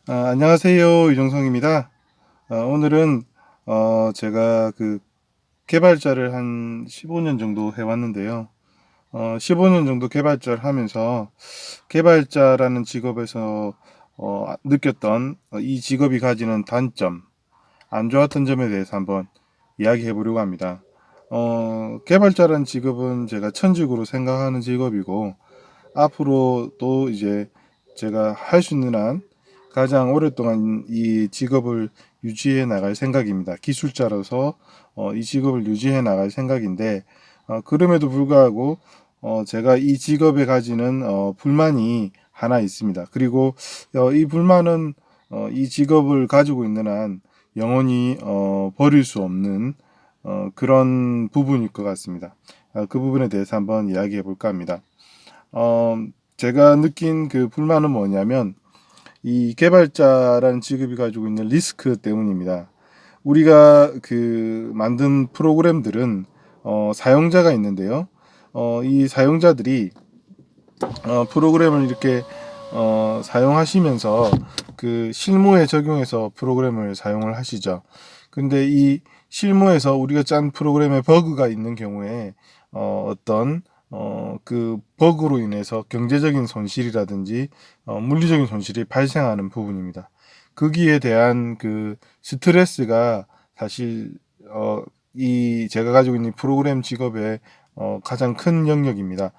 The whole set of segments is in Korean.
안녕하세요. 유정성입니다. 오늘은 제가 개발자를 한 15년 정도 해왔는데요. 15년 정도 개발자를 하면서 개발자라는 직업에서 느꼈던 이 직업이 가지는 단점, 안 좋았던 점에 대해서 한번 이야기해 보려고 합니다. 개발자라는 직업은 제가 천직으로 생각하는 직업이고, 앞으로 또 이제 제가 할 수 있는 한 가장 오랫동안 이 직업을 유지해 나갈 생각입니다. 기술자로서 이 직업을 유지해 나갈 생각인데, 그럼에도 불구하고 제가 이 직업에 가지는 불만이 하나 있습니다. 그리고 이 불만은 이 직업을 가지고 있는 한 영원히 버릴 수 없는 그런 부분일 것 같습니다. 그 부분에 대해서 한번 이야기해 볼까 합니다. 어, 제가 느낀 그 불만은 뭐냐면 이 개발자라는 직업이 가지고 있는 리스크 때문입니다. 우리가 만든 프로그램들은 사용자가 있는데요. 이 사용자들이 프로그램을 이렇게 사용하시면서 그 실무에 적용해서 프로그램을 사용을 하시죠. 근데 이 실무에서 우리가 짠 프로그램에 버그가 있는 경우에 어떤 그 버그로 인해서 경제적인 손실이라든지 물리적인 손실이 발생하는 부분입니다. 거기에 대한 그 스트레스가 사실 이 제가 가지고 있는 프로그램 직업의 가장 큰 영역입니다.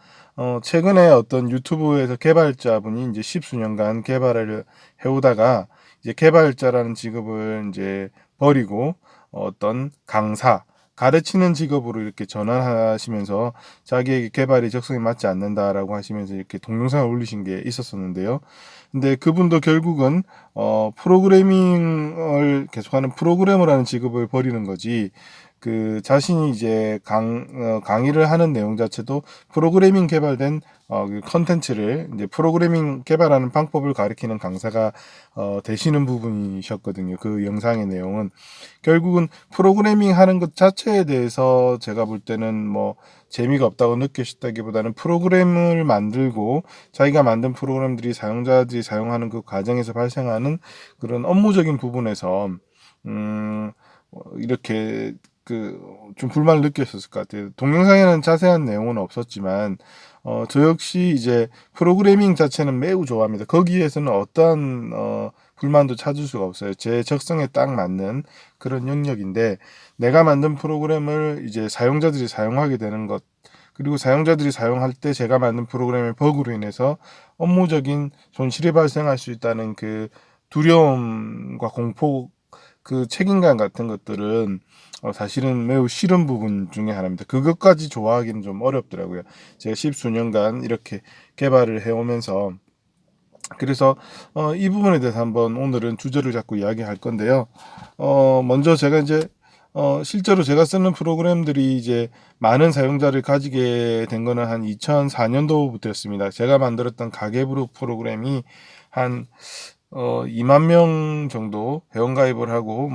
최근에 어떤 유튜브에서 개발자분이 이제 십수년간 개발을 해오다가 이제 개발자라는 직업을 이제 버리고 어떤 강사, 가르치는 직업으로 이렇게 전환하시면서 자기에게 개발이 적성에 맞지 않는다라고 하시면서 이렇게 동영상을 올리신 게 있었었는데요. 근데 그분도 결국은 프로그래밍을 계속하는 프로그래머라는 직업을 버리는 거지. 그 자신이 이제 강의를 하는 내용 자체도 프로그래밍 개발된 그 컨텐츠를 이제 프로그래밍 개발하는 방법을 가리키는 강사가 되시는 부분이셨거든요. 그 영상의 내용은 결국은 프로그래밍 하는 것 자체에 대해서 제가 볼 때는 뭐 재미가 없다고 느끼셨다기보다는 프로그램을 만들고 자기가 만든 프로그램들이 사용자들이 사용하는 그 과정에서 발생하는 그런 업무적인 부분에서 이렇게 좀 불만을 느꼈었을 것 같아요. 동영상에는 자세한 내용은 없었지만 저 역시 이제 프로그래밍 자체는 매우 좋아합니다. 거기에서는 어떠한 불만도 찾을 수가 없어요. 제 적성에 딱 맞는 그런 영역인데 내가 만든 프로그램을 이제 사용자들이 사용하게 되는 것 그리고 사용자들이 사용할 때 제가 만든 프로그램의 버그로 인해서 업무적인 손실이 발생할 수 있다는 그 두려움과 공포 그 책임감 같은 것들은 사실은 매우 싫은 부분 중에 하나입니다. 그것까지 좋아하기는 좀 어렵더라고요. 제가 십수년간 이렇게 개발을 해오면서 그래서 이 부분에 대해서 한번 오늘은 주제를 잡고 이야기할 건데요. 먼저 제가 이제 실제로 제가 쓰는 프로그램들이 이제 많은 사용자를 가지게 된 거는 한 2004년도부터였습니다. 제가 만들었던 가계부록 프로그램이 한 2만 명 정도 회원가입을 하고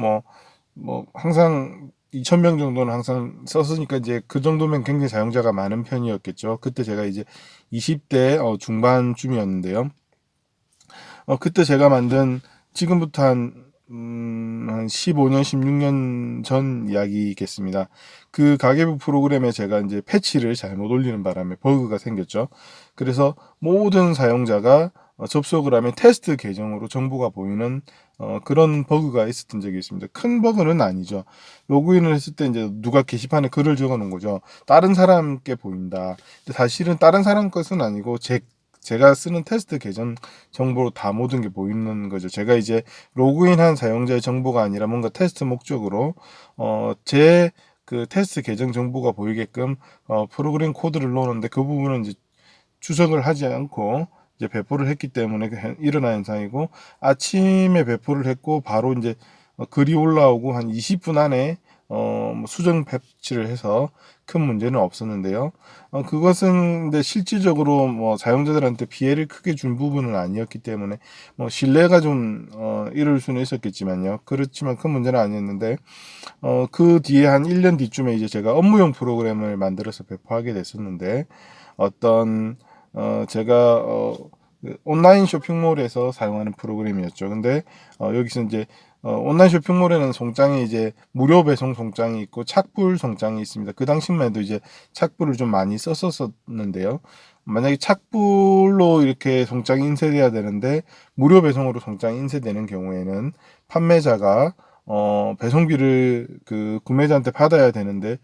항상 2,000명 정도는 항상 썼으니까 이제 그 정도면 굉장히 사용자가 많은 편이었겠죠. 그때 제가 이제 20대 중반쯤이었는데요. 그때 제가 만든 지금부터 한 15년, 16년 전 이야기겠습니다. 그 가계부 프로그램에 제가 이제 패치를 잘못 올리는 바람에 버그가 생겼죠. 그래서 모든 사용자가 접속을 하면 테스트 계정으로 정보가 보이는 그런 버그가 있었던 적이 있습니다. 큰 버그는 아니죠. 로그인을 했을 때 이제 누가 게시판에 글을 적어 놓은 거죠. 다른 사람께 보인다. 근데 사실은 다른 사람 것은 아니고 제가 쓰는 테스트 계정 정보로 다 모든 게 보이는 거죠. 제가 이제 로그인한 사용자의 정보가 아니라 뭔가 테스트 목적으로 제 그 테스트 계정 정보가 보이게끔 프로그램 코드를 넣었는데 그 부분은 이제 추적을 하지 않고 이제 배포를 했기 때문에 일어난 현상이고 아침에 배포를 했고 바로 이제 글이 올라오고 한 20분 안에 뭐 수정 패치를 해서 큰 문제는 없었는데요. 그것은 근데 실질적으로 뭐 사용자들한테 피해를 크게 준 부분은 아니었기 때문에 뭐 신뢰가 좀 이룰 수는 있었겠지만요. 그렇지만 큰 문제는 아니었는데 그 뒤에 한 1년 뒤쯤에 이제 제가 업무용 프로그램을 만들어서 배포하게 됐었는데 어떤 제가 그 온라인 쇼핑몰에서 사용하는 프로그램이었죠. 근데 여기서 이제 온라인 쇼핑몰에는 송장이 이제 무료 배송 송장이 있고 착불 송장이 있습니다. 그 당시만 해도 이제 착불을 좀 많이 썼었는데요. 만약에 착불로 이렇게 송장이 인쇄돼야 되는데 무료 배송으로 송장이 인쇄되는 경우에는 판매자가 배송비를 그 구매자한테 받아야 되는데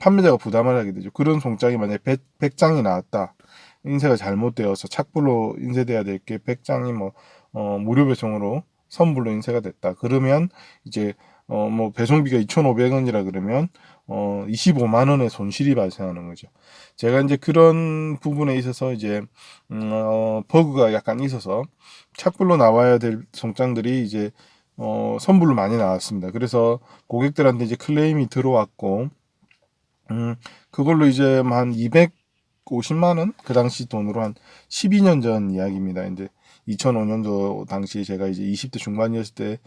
판매자가 부담을 하게 되죠. 그런 송장이 만약에 100장이 나왔다. 인쇄가 잘못되어서 착불로 인쇄돼야 될 게 100장이 무료 배송으로 선불로 인쇄가 됐다. 그러면 이제 뭐 배송비가 2,500원이라 그러면 25만 원의 손실이 발생하는 거죠. 제가 이제 그런 부분에 있어서 이제 버그가 약간 있어서 착불로 나와야 될 송장들이 이제 선불로 많이 나왔습니다. 그래서 고객들한테 이제 클레임이 들어왔고 그걸로 이제 한 250만 원? 그 당시 돈으로 한 12년 전 이야기입니다. 이제 2005년도 당시에 제가 이제 20대 중반이었을 때,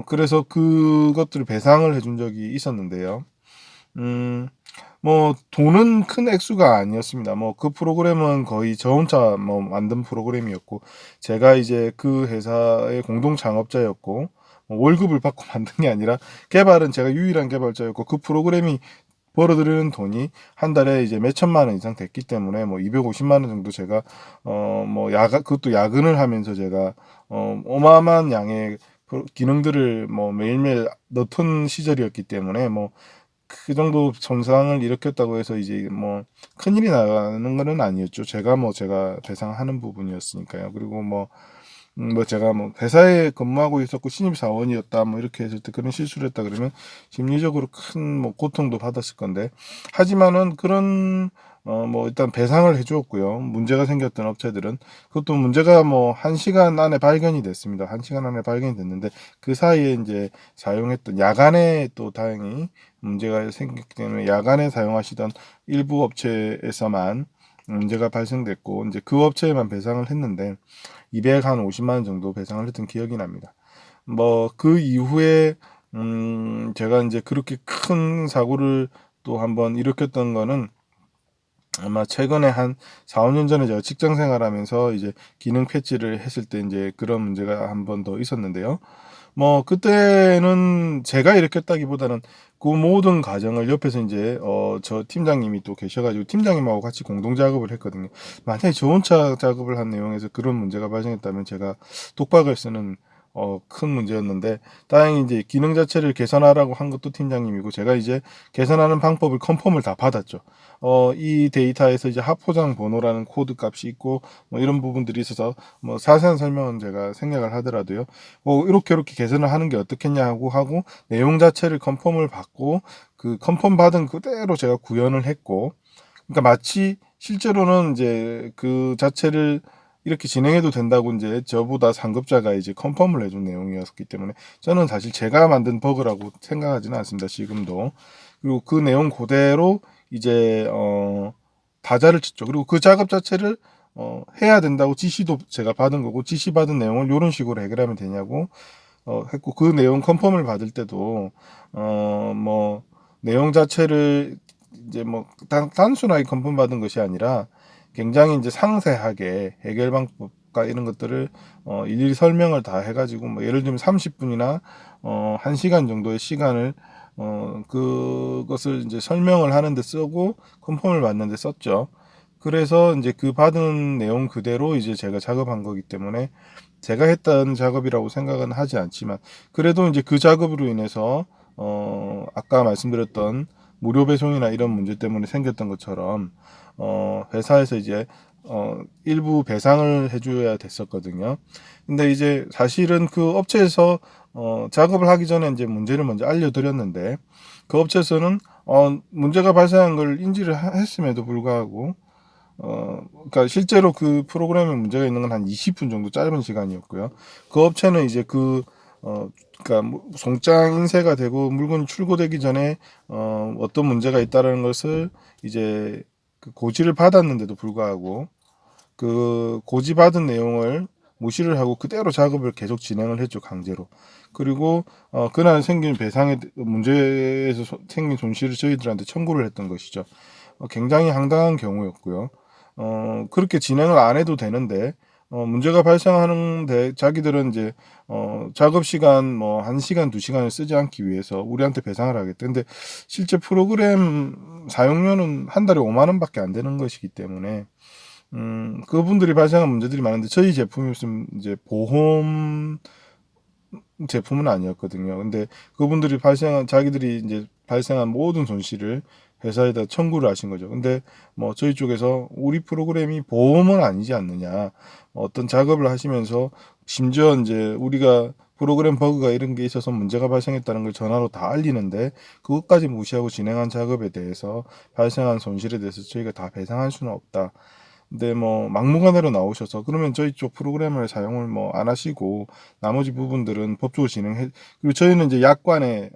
그래서 그것들을 배상을 해준 적이 있었는데요. 음, 뭐, 돈은 큰 액수가 아니었습니다. 뭐, 그 프로그램은 거의 저 혼자 뭐 만든 프로그램이었고, 제가 이제 그 회사의 공동 창업자였고, 월급을 받고 만든 게 아니라, 개발은 제가 유일한 개발자였고, 그 프로그램이 벌어들이는 돈이 한 달에 이제 몇 천만 원 이상 됐기 때문에 뭐 250만 원 정도 제가 뭐 그것도 야근을 하면서 제가 어마어마한 양의 기능들을 뭐 매일매일 넣던 시절이었기 때문에 뭐 그 정도 손상을 일으켰다고 해서 이제 뭐 큰일이 나는 거는 아니었죠. 제가 배상하는 부분이었으니까요. 그리고 뭐 제가 뭐 회사에 근무하고 있었고 신입 사원이었다 뭐 이렇게 했을 때 그런 실수를 했다 그러면 심리적으로 큰 뭐 고통도 받았을 건데 하지만은 그런 뭐 일단 배상을 해주었고요. 문제가 생겼던 업체들은 그것도 문제가 뭐 1시간 안에 발견이 됐습니다. 1시간 안에 발견이 됐는데 그 사이에 이제 사용했던 야간에 또 다행히 문제가 생겼기 때문에 야간에 사용하시던 일부 업체에서만 문제가 발생됐고 이제 그 업체에만 배상을 했는데 250만 원 정도 배상을 했던 기억이 납니다. 뭐 그 이후에 제가 이제 그렇게 큰 사고를 또 한번 일으켰던 거는 아마 최근에 한 4, 5년 전에 제가 직장 생활하면서 이제 기능 패치를 했을 때 이제 그런 문제가 한 번 더 있었는데요. 뭐 그때는 제가 일으켰다기보다는 그 모든 과정을 옆에서 이제 저 팀장님이 또 계셔가지고 팀장님하고 같이 공동 작업을 했거든요. 만약에 저 혼자 작업을 한 내용에서 그런 문제가 발생했다면 제가 독박을 쓰는 큰 문제였는데 다행히 이제 기능 자체를 개선하라고 한 것도 팀장님이고 제가 이제 개선하는 방법을 컨펌을 다 받았죠. 이 데이터에서 이제 합포장 번호라는 코드 값이 있고 뭐 이런 부분들이 있어서 뭐 자세한 설명은 제가 생략을 하더라도요. 이렇게 개선을 하는 게 어떻겠냐고 하고 내용 자체를 컨펌을 받고 그 컨펌 받은 그대로 제가 구현을 했고 그러니까 마치 실제로는 이제 그 자체를 이렇게 진행해도 된다고 이제 저보다 상급자가 이제 컨펌을 해준 내용이었기 때문에 저는 사실 제가 만든 버그라고 생각하지는 않습니다. 지금도. 그리고 그 내용 그대로 이제 다자를 쳤죠. 그리고 그 작업 자체를 해야 된다고 지시도 제가 받은 거고 지시 받은 내용을 이런 식으로 해결하면 되냐고 했고 그 내용 컨펌을 받을 때도 뭐 내용 자체를 이제 뭐 단순하게 컨펌 받은 것이 아니라 굉장히 이제 상세하게 해결 방법과 이런 것들을 일일이 설명을 다 해가지고 뭐 예를 들면 30분이나 1시간 정도의 시간을 그것을 이제 설명을 하는데 쓰고 컨펌을 받는데 썼죠. 그래서 이제 그 받은 내용 그대로 이제 제가 작업한 거기 때문에 제가 했던 작업이라고 생각은 하지 않지만 그래도 이제 그 작업으로 인해서 아까 말씀드렸던 무료 배송이나 이런 문제 때문에 생겼던 것처럼 회사에서 이제 일부 배상을 해줘야 됐었거든요. 근데 이제 사실은 그 업체에서 작업을 하기 전에 이제 문제를 먼저 알려드렸는데 그 업체에서는 문제가 발생한 걸 인지를 했음에도 불구하고 그러니까 실제로 그 프로그램에 문제가 있는 건 한 20분 정도 짧은 시간이었고요. 그 업체는 이제 그러니까 송장 인쇄가 되고 물건이 출고되기 전에 어떤 문제가 있다라는 것을 이제 그 고지를 받았는데도 불구하고 그 고지받은 내용을 무시를 하고 그대로 작업을 계속 진행을 했죠, 강제로. 그리고 그날 생긴 배상의 문제에서 생긴 손실을 저희들한테 청구를 했던 것이죠. 굉장히 황당한 경우였고요. 그렇게 진행을 안 해도 되는데 문제가 발생하는데 자기들은 이제 작업 시간 뭐 1시간, 2시간을 쓰지 않기 위해서 우리한테 배상을 하겠다. 근데 실제 프로그램 사용료는 한 달에 5만 원밖에 안 되는 것이기 때문에 그분들이 발생한 문제들이 많은데 저희 제품이 무슨 이제 보험 제품은 아니었거든요. 근데 그분들이 자기들이 이제 발생한 모든 손실을 회사에다 청구를 하신 거죠. 근데 뭐 저희 쪽에서 우리 프로그램이 보험은 아니지 않느냐. 어떤 작업을 하시면서 심지어 이제 우리가 프로그램 버그가 이런 게 있어서 문제가 발생했다는 걸 전화로 다 알리는데 그것까지 무시하고 진행한 작업에 대해서 발생한 손실에 대해서 저희가 다 배상할 수는 없다. 근데 뭐 막무가내로 나오셔서 그러면 저희 쪽 프로그램을 사용을 뭐 안 하시고 나머지 부분들은 법적으로 진행해. 그리고 저희는 이제 약관에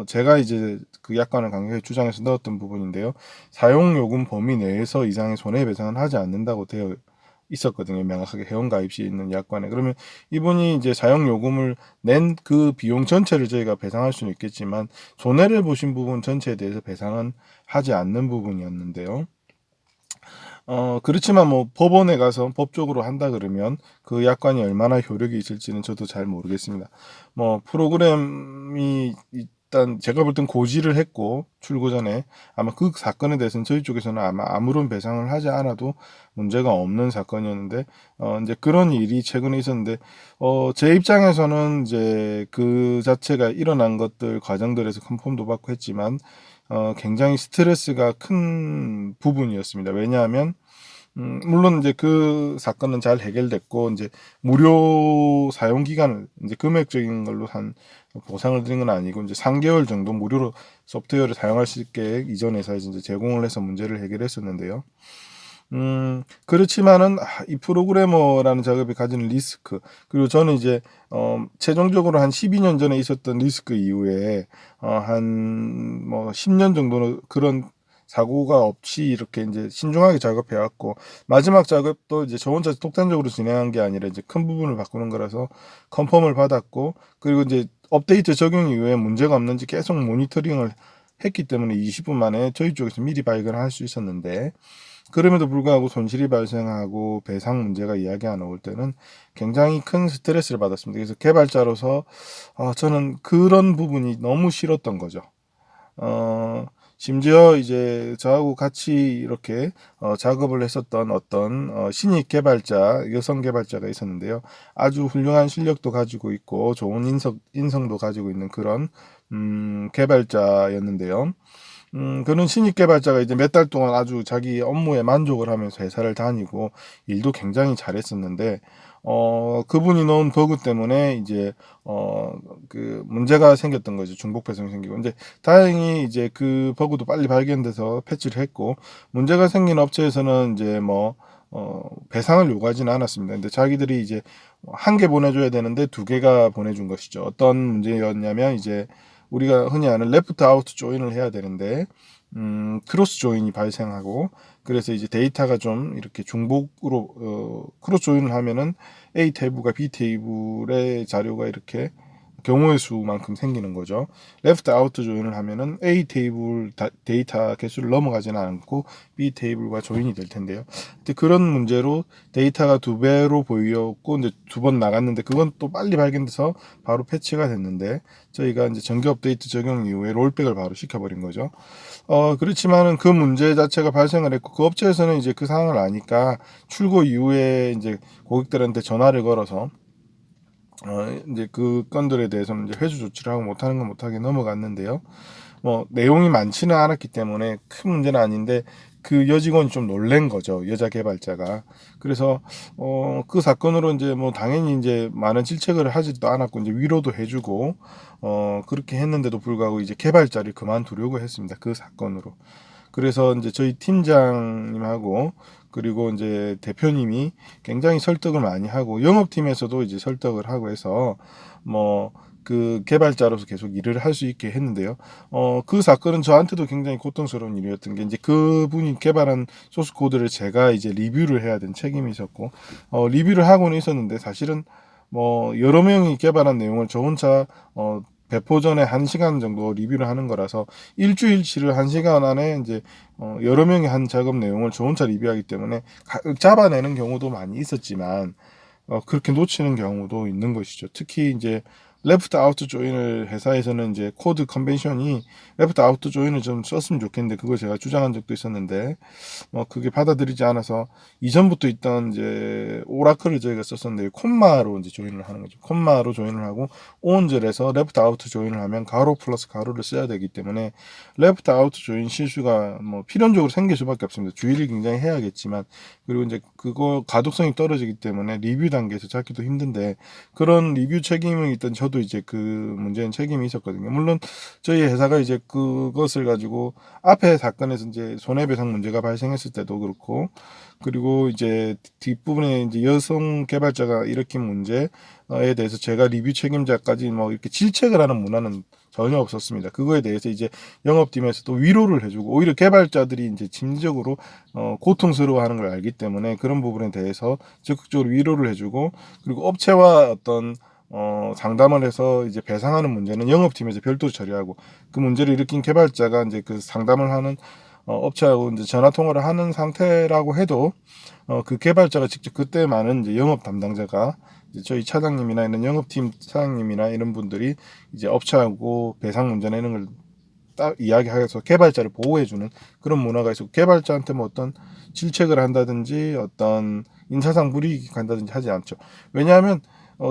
제가 이제 그 약관을 강하게 주장해서 넣었던 부분인데요. 사용 요금 범위 내에서 이상의 손해배상은 하지 않는다고 되어 있었거든요. 명확하게 회원가입 시 있는 약관에. 그러면 이분이 이제 사용 요금을 낸 그 비용 전체를 저희가 배상할 수는 있겠지만 손해를 보신 부분 전체에 대해서 배상은 하지 않는 부분이었는데요. 그렇지만 뭐 법원에 가서 법적으로 한다 그러면 그 약관이 얼마나 효력이 있을지는 저도 잘 모르겠습니다. 뭐 프로그램이 일단 제가 볼 땐 고지를 했고 출고 전에 아마 그 사건에 대해서는 저희 쪽에서는 아마 아무런 배상을 하지 않아도 문제가 없는 사건이었는데 이제 그런 일이 최근에 있었는데 제 입장에서는 이제 그 자체가 일어난 것들 과정들에서 컨펌도 받고 했지만 굉장히 스트레스가 큰 부분이었습니다. 왜냐하면 물론 이제 그 사건은 잘 해결됐고 이제 무료 사용 기간을 이제 금액적인 걸로 한 보상을 드린 건 아니고 이제 3개월 정도 무료로 소프트웨어를 사용할 수 있게 이전 회사에 이제 제공을 해서 문제를 해결했었는데요. 그렇지만은 이 프로그래머라는 작업이 가지는 리스크 그리고 저는 이제 최종적으로 한 12년 전에 있었던 리스크 이후에 한 뭐 10년 정도는 그런 사고가 없이 이렇게 이제 신중하게 작업해 왔고 마지막 작업도 이제 저 혼자 독단적으로 진행한 게 아니라 이제 큰 부분을 바꾸는 거라서 컨펌을 받았고 그리고 이제 업데이트 적용 이후에 문제가 없는지 계속 모니터링을 했기 때문에 20분 만에 저희 쪽에서 미리 발견을 할 수 있었는데 그럼에도 불구하고 손실이 발생하고 배상 문제가 이야기가 나올 때는 굉장히 큰 스트레스를 받았습니다. 그래서 개발자로서 저는 그런 부분이 너무 싫었던 거죠. 심지어 이제 저하고 같이 이렇게 작업을 했었던 어떤 신입 개발자, 여성 개발자가 있었는데요. 아주 훌륭한 실력도 가지고 있고 좋은 인성도 가지고 있는 그런 개발자였는데요. 그런 신입 개발자가 이제 몇 달 동안 아주 자기 업무에 만족을 하면서 회사를 다니고 일도 굉장히 잘했었는데, 그분이 넣은 버그 때문에 이제, 그 문제가 생겼던 거죠. 중복 배송이 생기고. 근데 다행히 이제 그 버그도 빨리 발견돼서 패치를 했고, 문제가 생긴 업체에서는 이제 뭐, 배상을 요구하지는 않았습니다. 근데 자기들이 이제 한 개 보내줘야 되는데 두 개가 보내준 것이죠. 어떤 문제였냐면 이제 우리가 흔히 아는 레프트 아웃 조인을 해야 되는데 크로스 조인이 발생하고 그래서 이제 데이터가 좀 이렇게 중복으로 크로스 조인을 하면은 A 테이블과 B 테이블의 자료가 이렇게 경우의 수만큼 생기는 거죠. 레프트 아웃 조인을 하면은 A 테이블 데이터 개수를 넘어가지는 않고 B 테이블과 조인이 될 텐데요. 근데 그런 문제로 데이터가 2배로 보였고 이제 2번 나갔는데 그건 또 빨리 발견돼서 바로 패치가 됐는데 저희가 이제 정기 업데이트 적용 이후에 롤백을 바로 시켜버린 거죠. 그렇지만은 그 문제 자체가 발생을 했고 그 업체에서는 이제 그 상황을 아니까 출고 이후에 이제 고객들한테 전화를 걸어서 이제 그 건들에 대해서는 이제 회수 조치를 하고 못하는 건 못하게 넘어갔는데요. 뭐 내용이 많지는 않았기 때문에 큰 문제는 아닌데 그 여직원이 좀 놀란 거죠. 여자 개발자가. 그래서 그 사건으로 이제 뭐 당연히 이제 많은 질책을 하지도 않았고 이제 위로도 해주고 그렇게 했는데도 불구하고 이제 개발자를 그만두려고 했습니다. 그 사건으로. 그래서 이제 저희 팀장님하고 그리고 이제 대표님이 굉장히 설득을 많이 하고 영업팀에서도 이제 설득을 하고 해서 뭐 그 개발자로서 계속 일을 할 수 있게 했는데요. 그 사건은 저한테도 굉장히 고통스러운 일이었던 게 이제 그분이 개발한 소스 코드를 제가 이제 리뷰를 해야 된 책임이 있었고 리뷰를 하고는 있었는데 사실은 뭐 여러 명이 개발한 내용을 저 혼자 배포 전에 1시간 정도 리뷰를 하는 거라서 일주일치를 1시간 안에 이제 여러 명이 한 작업 내용을 저 혼자 리뷰하기 때문에 잡아내는 경우도 많이 있었지만 그렇게 놓치는 경우도 있는 것이죠. 특히 이제 레프트 아웃 조인을 회사에서는 이제 코드 컨벤션이 레프트 아웃 조인을 좀 썼으면 좋겠는데 그걸 제가 주장한 적도 있었는데 그게 받아들이지 않아서 이전부터 있던 이제 오라클을 저희가 썼었는데 콤마로 이제 조인을 하는 거죠. 콤마로 조인을 하고 온절에서 레프트 아웃 조인을 하면 가로 플러스 가로를 써야 되기 때문에 레프트 아웃 조인 실수가 필연적으로 생길 수밖에 없습니다. 주의를 굉장히 해야겠지만 그리고 이제 그거 가독성이 떨어지기 때문에 리뷰 단계에서 찾기도 힘든데 그런 리뷰 책임이 있던 저도 이제 그 문제는 책임이 있었거든요. 물론 저희 회사가 이제 그것을 가지고 앞에 사건에서 이제 손해배상 문제가 발생했을 때도 그렇고 그리고 이제 뒷부분에 이제 여성 개발자가 일으킨 문제에 대해서 제가 리뷰 책임자까지 이렇게 질책을 하는 문화는 전혀 없었습니다. 그거에 대해서 이제 영업팀에서도 위로를 해주고 오히려 개발자들이 이제 심리적으로 고통스러워하는 걸 알기 때문에 그런 부분에 대해서 적극적으로 위로를 해주고 그리고 업체와 어떤 상담을 해서 이제 배상하는 문제는 영업팀에서 별도로 처리하고 그 문제를 일으킨 개발자가 이제 그 상담을 하는 업체하고 이제 전화 통화를 하는 상태라고 해도 그 개발자가 직접 그때 많은 이제 영업 담당자가 이제 저희 차장님이나 이런 영업팀 사장님이나 이런 분들이 이제 업체하고 배상 문제나 이런 걸 딱 이야기해서 개발자를 보호해주는 그런 문화가 있고 개발자한테 어떤 질책을 한다든지 어떤 인사상 불이익이 간다든지 하지 않죠. 왜냐하면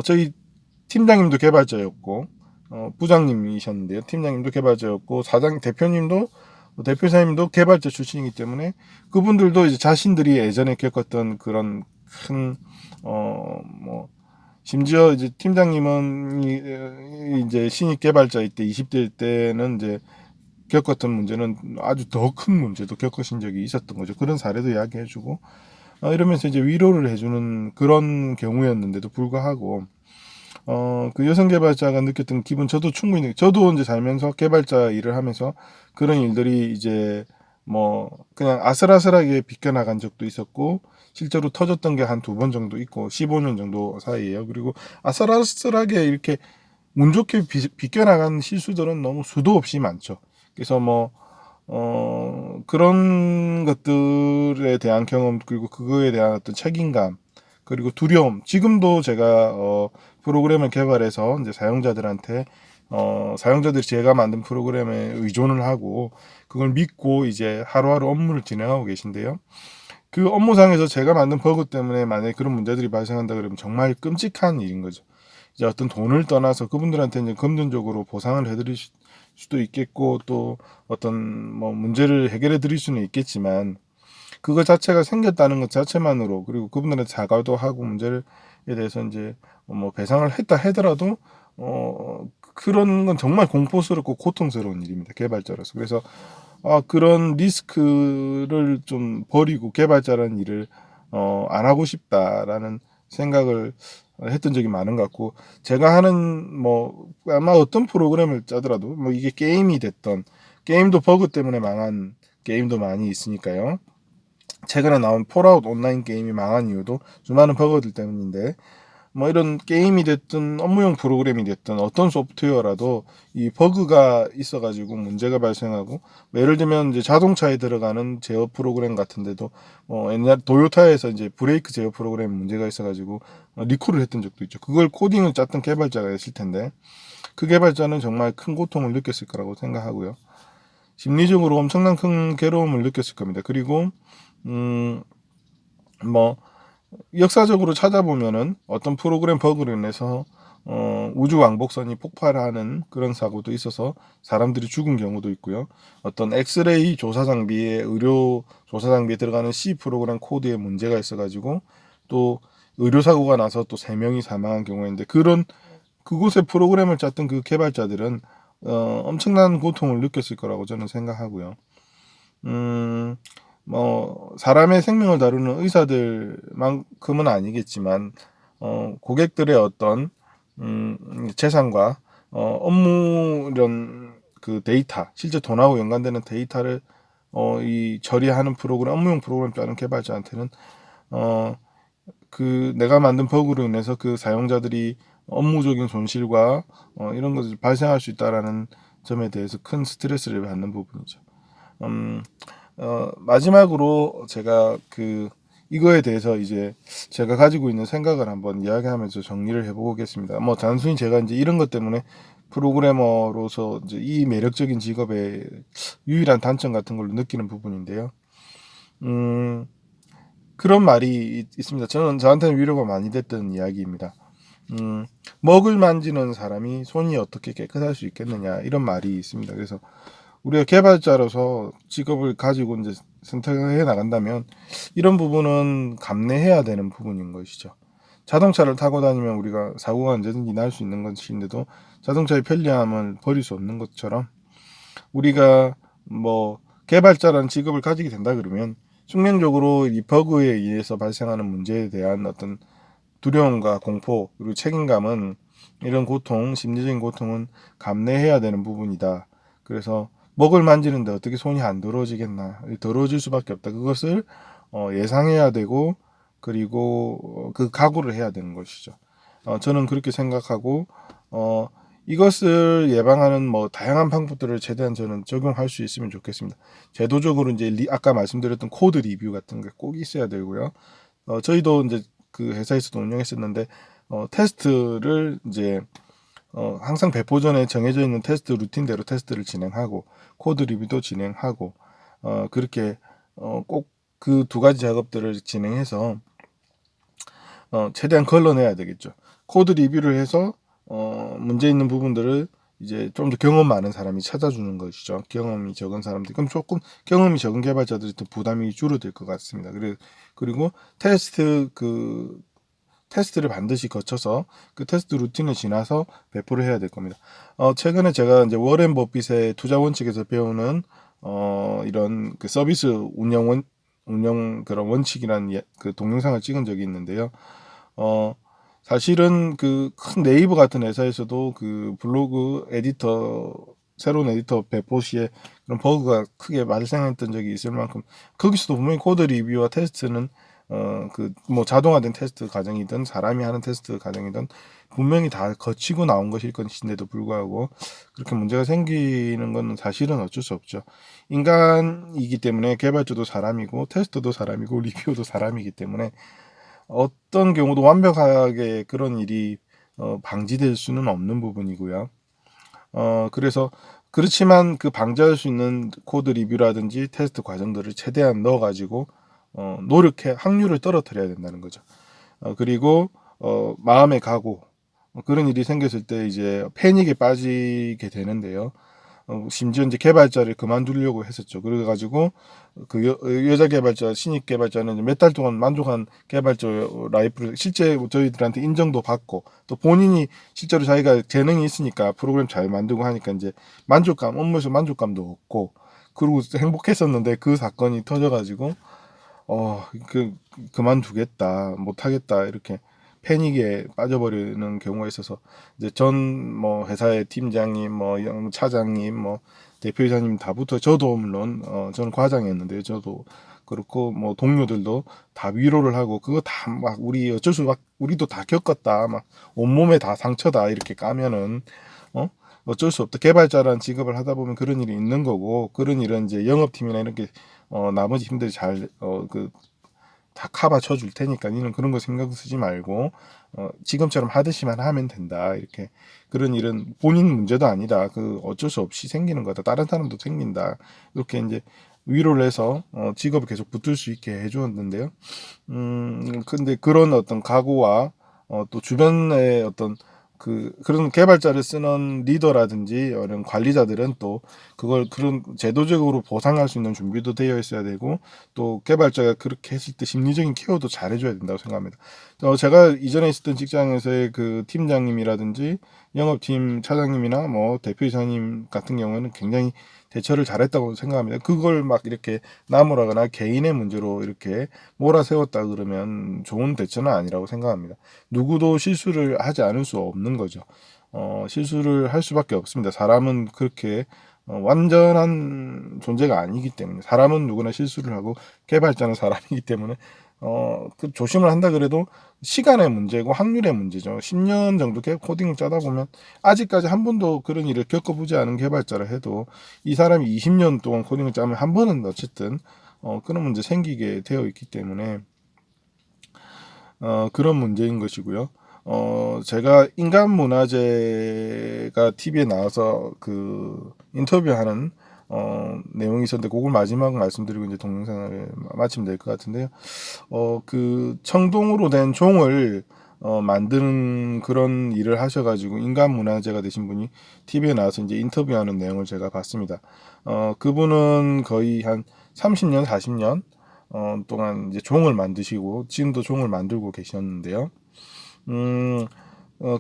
저희 팀장님도 개발자였고 부장님이셨는데요. 팀장님도 개발자였고 대표사님도 개발자 출신이기 때문에 그분들도 이제 자신들이 예전에 겪었던 그런 큰 심지어 이제 팀장님은 이제 신입 개발자일 때 20대일 때는 이제 겪었던 문제는 아주 더 큰 문제도 겪으신 적이 있었던 거죠. 그런 사례도 이야기해주고 이러면서 이제 위로를 해주는 그런 경우였는데도 불구하고 그 여성 개발자가 느꼈던 기분 저도 충분히 저도 이제 살면서 개발자 일을 하면서 그런 일들이 이제 그냥 아슬아슬하게 비껴나간 적도 있었고 실제로 터졌던 게 한 2번 정도 있고 15년 정도 사이에요. 그리고 아슬아슬하게 이렇게 운 좋게 비껴나간 실수들은 너무 수도 없이 많죠. 그래서 그런 것들에 대한 경험 그리고 그거에 대한 어떤 책임감 그리고 두려움 지금도 제가 프로그램을 개발해서 이제 사용자들한테 사용자들이 제가 만든 프로그램에 의존을 하고 그걸 믿고 이제 하루하루 업무를 진행하고 계신데요. 그 업무상에서 제가 만든 버그 때문에 만약에 그런 문제들이 발생한다 그러면 정말 끔찍한 일인 거죠. 이제 어떤 돈을 떠나서 그분들한테 이제 금전적으로 보상을 해드릴 수도 있겠고 또 어떤 문제를 해결해 드릴 수는 있겠지만 그거 자체가 생겼다는 것 자체만으로 그리고 그분들한테 사과도 하고 문제에 대해서 이제 배상을 했다 하더라도 그런 건 정말 공포스럽고 고통스러운 일입니다. 개발자로서. 그래서 그런 리스크를 좀 버리고 개발자라는 일을 안 하고 싶다라는 생각을 했던 적이 많은 것 같고 제가 하는 아마 어떤 프로그램을 짜더라도 이게 게임이 됐던 게임도 버그 때문에 망한 게임도 많이 있으니까요. 최근에 나온 폴아웃 온라인 게임이 망한 이유도 수많은 버그들 때문인데 이런 게임이 됐든 업무용 프로그램이 됐든 어떤 소프트웨어라도 이 버그가 있어가지고 문제가 발생하고 예를 들면 이제 자동차에 들어가는 제어 프로그램 같은데도 옛날 도요타에서 이제 브레이크 제어 프로그램 문제가 있어가지고 리콜을 했던 적도 있죠. 그걸 코딩을 짰던 개발자가 있을 텐데 그 개발자는 정말 큰 고통을 느꼈을 거라고 생각하고요. 심리적으로 엄청난 큰 괴로움을 느꼈을 겁니다. 그리고 역사적으로 찾아보면은 어떤 프로그램 버그로 인해서 우주 왕복선이 폭발하는 그런 사고도 있어서 사람들이 죽은 경우도 있고요. 어떤 엑스레이 조사 장비에 의료 조사 장비에 들어가는 C 프로그램 코드에 문제가 있어가지고 또 의료 사고가 나서 또 3명이 사망한 경우인데 그곳에 프로그램을 짰던 그 개발자들은 엄청난 고통을 느꼈을 거라고 저는 생각하고요. 사람의 생명을 다루는 의사들만큼은 아니겠지만, 고객들의 어떤, 재산과, 업무 이런 그 데이터, 실제 돈하고 연관되는 데이터를, 이 처리하는 프로그램, 업무용 프로그램 짜는 개발자한테는, 내가 만든 버그로 인해서 그 사용자들이, 업무적인 손실과 이런 것이 발생할 수 있다라는 점에 대해서 큰 스트레스를 받는 부분이죠. 음, 마지막으로 제가 이거에 대해서 이제 제가 가지고 있는 생각을 한번 이야기하면서 정리를 해보겠습니다. 뭐 단순히 제가 이제 이런 것 때문에 프로그래머로서 이제 이 매력적인 직업의 유일한 단점 같은 걸로 느끼는 부분인데요. 음, 그런 말이 있습니다. 저한테는 위로가 많이 됐던 이야기입니다. 음, 먹을 만지는 사람이 손이 어떻게 깨끗할 수 있겠느냐 이런 말이 있습니다. 그래서 우리가 개발자로서 직업을 가지고 이제 선택해 나간다면 이런 부분은 감내해야 되는 부분인 것이죠. 자동차를 타고 다니면 우리가 사고가 언제든지 날 수 있는 것인데도 자동차의 편리함을 버릴 수 없는 것처럼 우리가 뭐 개발자라는 직업을 가지게 된다 그러면 숙명적으로 이 버그에 의해서 발생하는 문제에 대한 어떤 두려움과 공포 그리고 책임감은 이런 고통, 심리적인 고통은 감내해야 되는 부분이다. 그래서 먹을 만지는데 어떻게 손이 안 더러워지겠나? 더러워질 수밖에 없다. 그것을 예상해야 되고 그리고 그 각오를 해야 되는 것이죠. 저는 그렇게 생각하고 어, 이것을 예방하는 뭐 다양한 방법들을 최대한 저는 적용할 수 있으면 좋겠습니다. 제도적으로 이제 아까 말씀드렸던 코드 리뷰 같은 게 꼭 있어야 되고요. 저희도 이제 그 회사에서도 운영했었는데 테스트를 이제 항상 배포 전에 정해져 있는 테스트 루틴대로 테스트를 진행하고 코드 리뷰도 진행하고 그렇게 꼭 그 두 가지 작업들을 진행해서 최대한 걸러내야 되겠죠. 코드 리뷰를 해서 문제 있는 부분들을 이제 좀 더 경험 많은 사람이 찾아주는 것이죠. 경험이 적은 사람들 그럼 조금 경험이 적은 개발자들이 더 부담이 줄어들 것 같습니다. 그리고 테스트를 반드시 거쳐서 그 테스트 루틴을 지나서 배포를 해야 될 겁니다. 최근에 제가 이제 워렌 버핏의 투자 원칙에서 배우는 이런 그 서비스 운영 그런 원칙이라는 그 동영상을 찍은 적이 있는데요. 사실은 그 큰 네이버 같은 회사에서도 그 블로그 에디터 새로운 에디터 배포 시에 그런 버그가 크게 발생했던 적이 있을 만큼 거기서도 분명히 코드 리뷰와 테스트는 그 뭐 자동화된 테스트 과정이든 사람이 하는 테스트 과정이든 분명히 다 거치고 나온 것일 것인데도 불구하고 그렇게 문제가 생기는 건 사실은 어쩔 수 없죠. 인간이기 때문에 개발자도 사람이고 테스터도 사람이고 리뷰어도 사람이기 때문에 어떤 경우도 완벽하게 그런 일이 방지될 수는 없는 부분이고요. 그래서 그렇지만 그 방지할 수 있는 코드 리뷰라든지 테스트 과정들을 최대한 넣어가지고 노력해 확률을 떨어뜨려야 된다는 거죠. 그리고 마음의 각오 그런 일이 생겼을 때 이제 패닉에 빠지게 되는데요. 심지어 이제 개발자를 그만두려고 했었죠. 그래가지고 그 여자 개발자 신입 개발자는 몇 달 동안 만족한 개발자 라이프를 실제 저희들한테 인정도 받고 또 본인이 실제로 자기가 재능이 있으니까 프로그램 잘 만들고 하니까 이제 만족감 업무에서 만족감도 얻고 그리고 행복했었는데 그 사건이 터져가지고 그만두겠다 못하겠다 이렇게 패닉에 빠져버리는 경우가 있어서 이제 전 뭐 회사의 팀장님 뭐 차장님 뭐 대표이사님 다 붙어 저도 물론 저는 과장이었는데요 저도 그렇고 뭐 동료들도 다 위로를 하고 그거 다 막 우리 어쩔 수 우리도 다 겪었다 막 온몸에 다 상처다 이렇게 까면은 어 어쩔 수 없다 개발자라는 직업을 하다 보면 그런 일이 있는 거고 그런 일은 이제 영업팀이나 이렇게 나머지 팀들이 잘그 다 커버 쳐줄 테니까 니는 그런 거 신경 쓰지 말고 지금처럼 하듯이만 하면 된다 이렇게 그런 일은 본인 문제도 아니다 그 어쩔 수 없이 생기는 거다 다른 사람도 생긴다 이렇게 이제 위로를 해서 직업을 계속 붙들 수 있게 해주었는데요. 근데 그런 어떤 각오와 또 주변의 어떤 그런 개발자를 쓰는 리더라든지 이런 관리자들은 또 그걸 그런 제도적으로 보상할 수 있는 준비도 되어 있어야 되고 또 개발자가 그렇게 했을 때 심리적인 케어도 잘 해줘야 된다고 생각합니다. 제가 이전에 있었던 직장에서의 그 팀장님이라든지 영업팀 차장님이나 뭐 대표이사님 같은 경우에는 굉장히 대처를 잘했다고 생각합니다. 그걸 막 이렇게 나무라거나 개인의 문제로 이렇게 몰아세웠다 그러면 좋은 대처는 아니라고 생각합니다. 누구도 실수를 하지 않을 수 없는 거죠. 실수를 할 수밖에 없습니다. 사람은 그렇게 완전한 존재가 아니기 때문에 사람은 누구나 실수를 하고 개발자는 사람이기 때문에 그 조심을 한다 그래도 시간의 문제고 확률의 문제죠. 10년 정도 코딩을 짜다 보면 아직까지 한 번도 그런 일을 겪어보지 않은 개발자라 해도 이 사람이 20년 동안 코딩을 짜면 한 번은 어쨌든 그런 문제 생기게 되어 있기 때문에 그런 문제인 것이고요. 제가 인간문화재가 TV에 나와서 그 인터뷰하는 내용이 있었는데 그걸 마지막 말씀드리고 이제 동영상을 마치면 될 것 같은데요. 그 청동으로 된 종을 만드는 그런 일을 하셔가지고 인간문화재가 되신 분이 TV에 나와서 이제 인터뷰하는 내용을 제가 봤습니다. 그분은 거의 한 30년, 40년 동안 이제 종을 만드시고 지금도 종을 만들고 계셨는데요.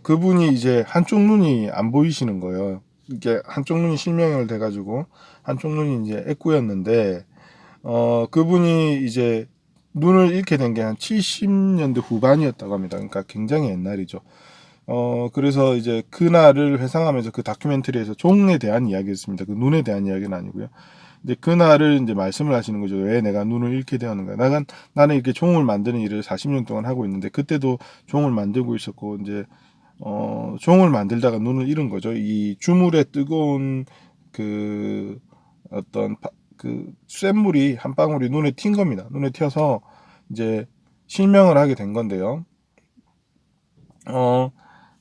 그분이 이제 한쪽 눈이 안 보이시는 거예요. 이게 한쪽 눈이 실명을 돼가지고 한쪽 눈이 이제 애꾸였는데 그분이 이제 눈을 잃게 된 게 한 70년대 후반이었다고 합니다. 그러니까 굉장히 옛날이죠. 그래서 이제 그날을 회상하면서 그 다큐멘터리에서 종에 대한 이야기였습니다. 그 눈에 대한 이야기는 아니고요. 이제 그날을 이제 말씀을 하시는 거죠. 왜 내가 눈을 잃게 되었는가. 나는 이렇게 종을 만드는 일을 40년 동안 하고 있는데 그때도 종을 만들고 있었고 이제 종을 만들다가 눈을 잃은 거죠. 이 주물의 뜨거운 그 어떤 그 쇳물이 한 방울이 눈에 튄 겁니다. 눈에 튀어서 이제 실명을 하게 된 건데요.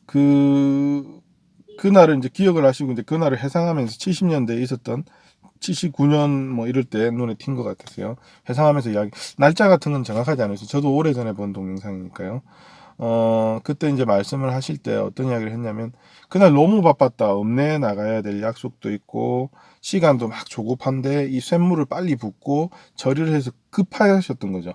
그 그날을 이제 기억을 하시고 이제 그날을 회상하면서 70년대에 있었던 79년 뭐 이럴 때 눈에 튄 것 같았어요. 회상하면서 이야기 날짜 같은 건 정확하지 않아서 저도 오래전에 본 동영상이니까요. 그때 이제 말씀을 하실 때 어떤 이야기를 했냐면 그날 너무 바빴다. 읍내에 나가야 될 약속도 있고 시간도 막 조급한데 이 쇳물을 빨리 붓고 처리를 해서 급하셨던 거죠.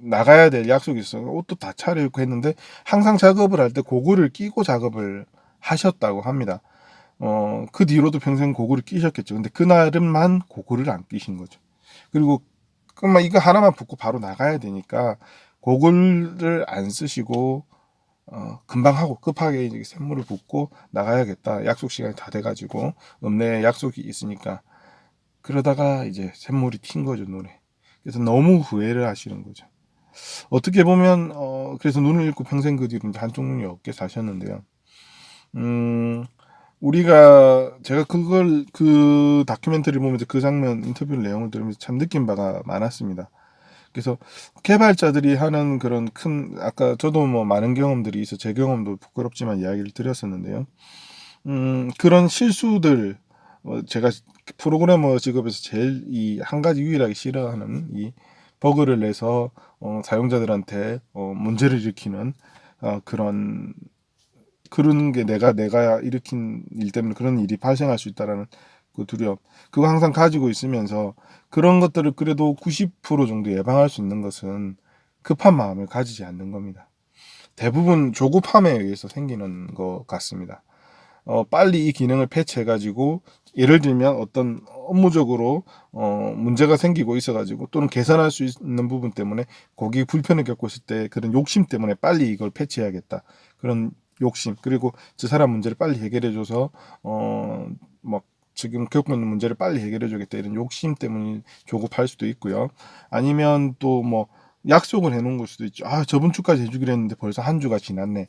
나가야 될 약속이 있어. 옷도 다 차려입고 했는데 항상 작업을 할 때 고글을 끼고 작업을 하셨다고 합니다. 그 뒤로도 평생 고글을 끼셨겠죠. 근데 그날은만 고글을 안 끼신 거죠. 그리고 그만 이거 하나만 붓고 바로 나가야 되니까 고글을 안 쓰시고 금방 하고 급하게 이제 샘물을 붓고 나가야겠다. 약속 시간이 다 돼가지고 읍내에 약속이 있으니까 그러다가 이제 샘물이 튄 거죠 눈에. 그래서 너무 후회를 하시는 거죠. 어떻게 보면 그래서 눈을 잃고 평생 그 뒤로 이제 한쪽 눈이 없게 사셨는데요. 음, 우리가 제가 그걸 그 다큐멘터리 보면서 그 장면 인터뷰 내용을 들으면서 참 느낀 바가 많았습니다. 그래서 개발자들이 하는 그런 큰 아까 저도 뭐 많은 경험들이 있어 제 경험도 부끄럽지만 이야기를 드렸었는데요. 그런 실수들 제가 프로그래머 직업에서 제일 이 한 가지 유일하게 싫어하는 이 버그를 내서 사용자들한테 문제를 일으키는 그런 게 내가 일으킨 일 때문에 그런 일이 발생할 수 있다라는 그 두려움 그거 항상 가지고 있으면서 그런 것들을 그래도 90% 정도 예방할 수 있는 것은 급한 마음을 가지지 않는 겁니다. 대부분 조급함에 의해서 생기는 것 같습니다. 빨리 이 기능을 패치해가지고 예를 들면 어떤 업무적으로 문제가 생기고 있어가지고 또는 개선할 수 있는 부분 때문에 거기 불편을 겪고 있을 때 그런 욕심 때문에 빨리 이걸 패치해야겠다 그런 욕심 그리고 저 사람 문제를 빨리 해결해줘서 막 지금 겪고 있는 문제를 빨리 해결해주겠다 이런 욕심 때문에 조급할 수도 있고요. 아니면 또 뭐 약속을 해놓은 걸 수도 있죠. 아 저번 주까지 해주기로 했는데 벌써 한 주가 지났네.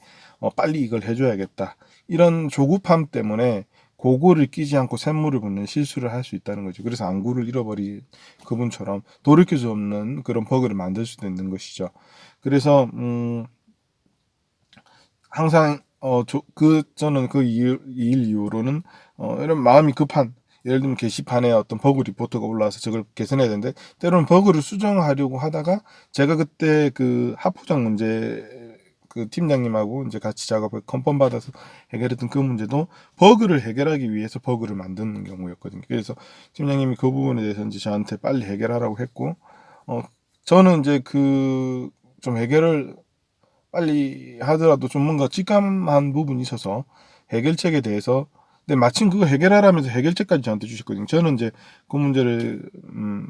빨리 이걸 해줘야겠다. 이런 조급함 때문에 고글을 끼지 않고 샘물을 붓는 실수를 할 수 있다는 거죠. 그래서 안구를 잃어버린 그분처럼 돌이킬 수 없는 그런 버그를 만들 수도 있는 것이죠. 그래서 항상 저는 그 일 이후로는 이런 마음이 급한 예를 들면 게시판에 어떤 버그 리포트가 올라와서 저걸 개선해야 되는데 때로는 버그를 수정하려고 하다가 제가 그때 그 하포장 문제 그 팀장님하고 이제 같이 작업을 컨펌 받아서 해결했던 그 문제도 버그를 해결하기 위해서 버그를 만드는 경우였거든요. 그래서 팀장님이 그 부분에 대해서 이제 저한테 빨리 해결하라고 했고 저는 이제 그 좀 해결을 빨리 하더라도 좀 뭔가 직감한 부분이 있어서 해결책에 대해서 근데 마침 그거 해결하라면서 해결책까지 저한테 주셨거든요. 저는 이제 그 문제를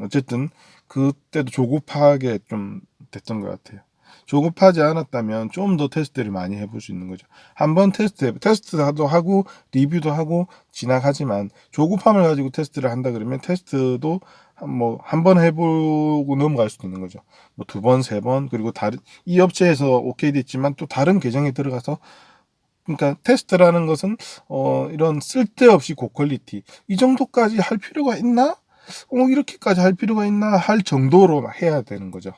어쨌든 그때도 조급하게 좀 됐던 것 같아요. 조급하지 않았다면 좀 더 테스트를 많이 해볼 수 있는 거죠. 한번 테스트도 하고 리뷰도 하고 지나가지만 조급함을 가지고 테스트를 한다 그러면 테스트도 한 번 해보고 넘어갈 수도 있는 거죠. 뭐 두 번, 세 번, 그리고 다른 이 업체에서 오케이 됐지만 또 다른 계정에 들어가서, 그러니까 테스트라는 것은 이런 쓸데없이 고퀄리티 이 정도까지 할 필요가 있나? 이렇게까지 할 필요가 있나 할 정도로 해야 되는 거죠.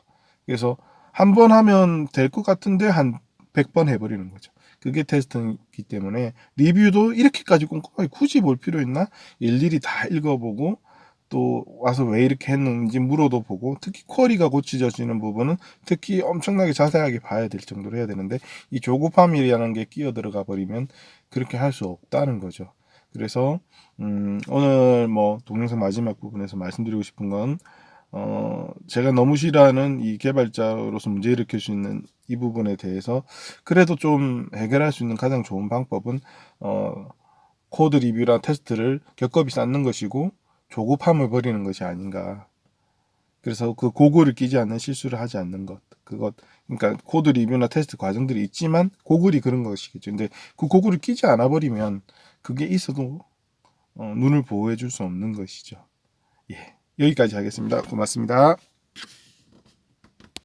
그래서 한 번 하면 될 것 같은데 한 100번 해버리는 거죠. 그게 테스트이기 때문에 리뷰도 이렇게까지 꼼꼼하게 굳이 볼 필요 있나? 일일이 다 읽어보고 또 와서 왜 이렇게 했는지 물어도 보고, 특히 쿼리가 고치져지는 부분은 특히 엄청나게 자세하게 봐야 될 정도로 해야 되는데, 이 조급함이라는 게 끼어 들어가 버리면 그렇게 할 수 없다는 거죠. 그래서 오늘 뭐 동영상 마지막 부분에서 말씀드리고 싶은 건, 제가 너무 싫어하는 이 개발자로서 문제 일으킬 수 있는 이 부분에 대해서 그래도 좀 해결할 수 있는 가장 좋은 방법은 코드 리뷰나 테스트를 겹겹이 쌓는 것이고 조급함을 버리는 것이 아닌가. 그래서 그 고글을 끼지 않는 실수를 하지 않는 것. 그러니까 코드 리뷰나 테스트 과정들이 있지만 고글이 그런 것이겠죠. 근데 그 고글을 끼지 않아 버리면 그게 있어도 눈을 보호해 줄 수 없는 것이죠. 예. 여기까지 하겠습니다. 고맙습니다.